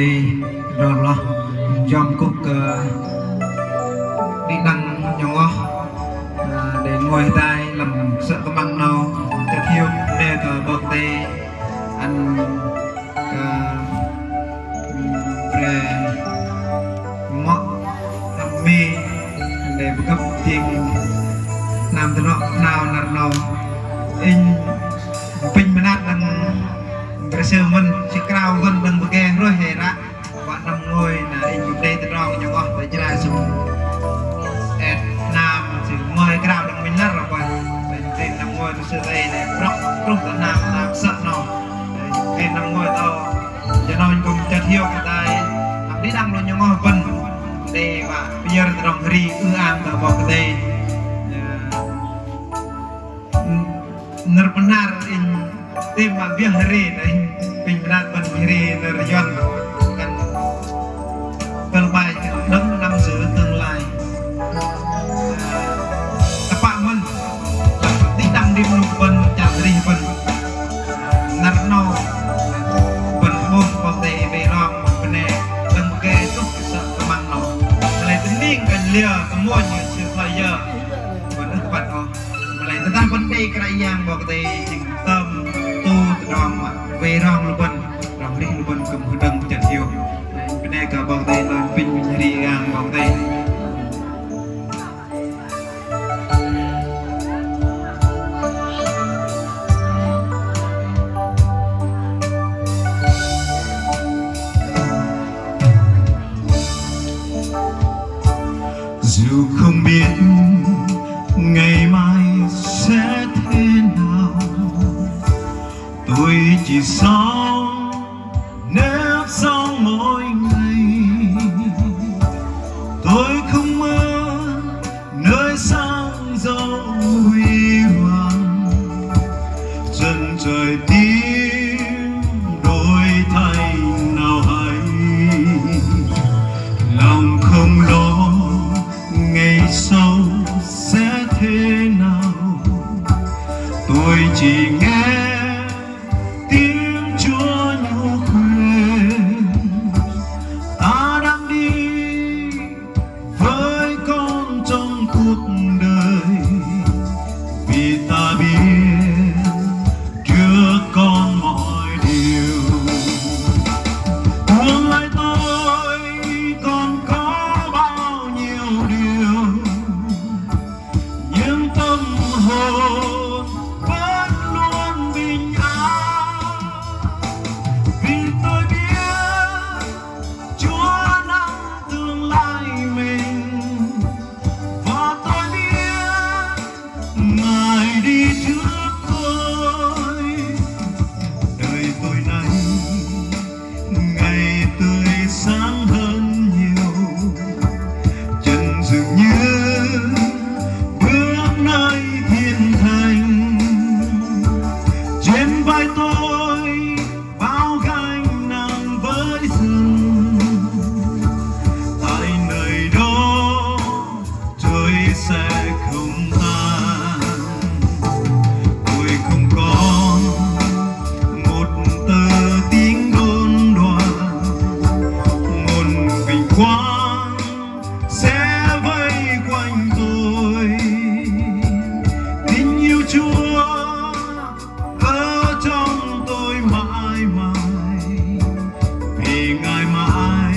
tê rồi lo dòng cục đi đăng nhỏ để ngồi tay làm sợ có băng nào tiếp theo để bậc tê ăn về mọ làm mì để cấp tiền làm từ nó nào nào in pin mà nát đang Brazil mình chỉ cao gần đằng bờ kè rồi hè ra bạn nằm ngồi là in chụp đây từ đó nhau để cho là dùng nam chỉ ngồi cao đằng mình nát rồi vậy tên nằm ngồi từ xưa đây này róc rút từ nam sợ nó tên nằm ngồi to cho nên cùng chặt hiu cái tay đi đăng rồi nhau ngồi vân đây và bây giờ từ đồng ri an từ bọc đây benar in tim biar hari ini pimpinan hari nerjon kan terbaik dan năm sửa tương lai tepat men di đăng đi một bên chặt đi bên nát no bên bom có thể về rong bên này đâm kê tốt sợ mang nó lại tính niên gần lìa mua nhiều sự thay giờ vẫn ức bật ho lại ta vấn đề cái yangบอกtê chỉnh tâm tu rong về rong luôn rong đi luôn cùng đừng chặt chiều bên này cảบอกtê là pin đi gangบอกtê dù không biết ngày mai sẽ thế nào, tôi chỉ sống nếp sống mỗi ngày. Tôi không mơ nơi sáng gió huy hoàng, chân trời tím đổi thay nào hay, lòng không lo ngày sau sẽ thế nào. Tôi chỉ nghe tiếng Chúa nhủ khuyên ta đang đi với con trong cuộc đời, vì ta biết trước con mọi điều. Tương lai tôi còn có bao nhiêu điều, nhưng tâm hồn vẫn luôn bình an, vì tôi biết Chúa nắm tương lai mình, và tôi biết Ngài đi trước tôi. Đời tôi nay ngày tươi sáng hơn nhiều, chân dường như bước nơi thiên thành. Trên vai tôi bao gánh nặng với rừng, tại nơi đó tôi sẽ không than. Tôi không còn một tờ tiếng đôn đoán, nguồn vinh quang sẽ vây quanh tôi. Tình yêu Chúa ở trong tôi mãi mãi, vì Ngài mãi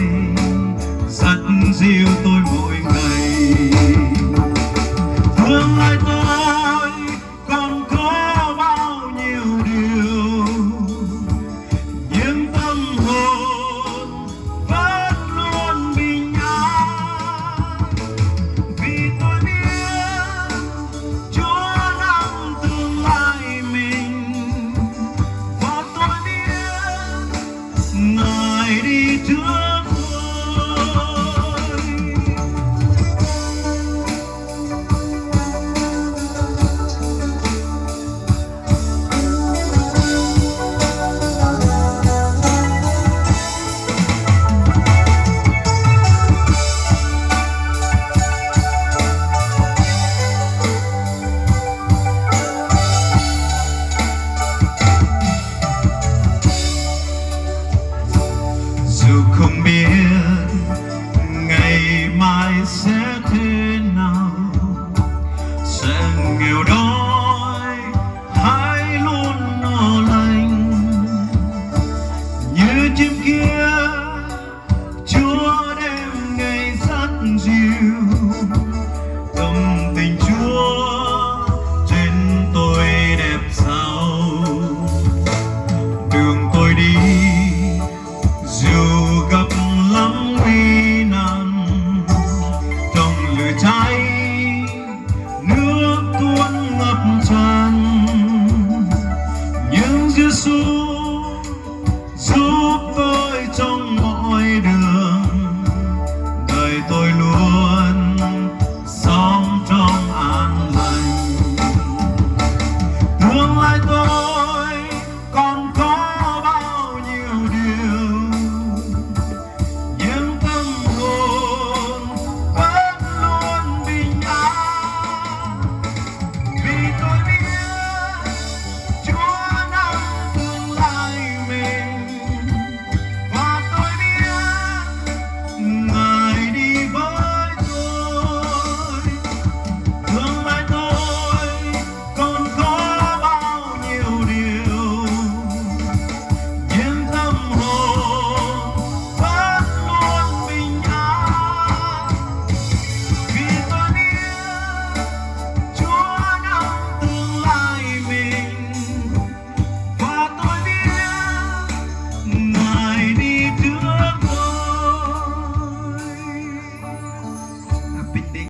dắt dìu tôi mỗi ngày. Tương lai tôi còn có bao nhiêu điều, nhưng tâm hồn vẫn luôn bình an, vì tôi biết Chúa nắm tương lai mình, và tôi biết Ngài đi trước tôi. Dù không biết ngày mai sẽ thế nào, sẽ nghèo đói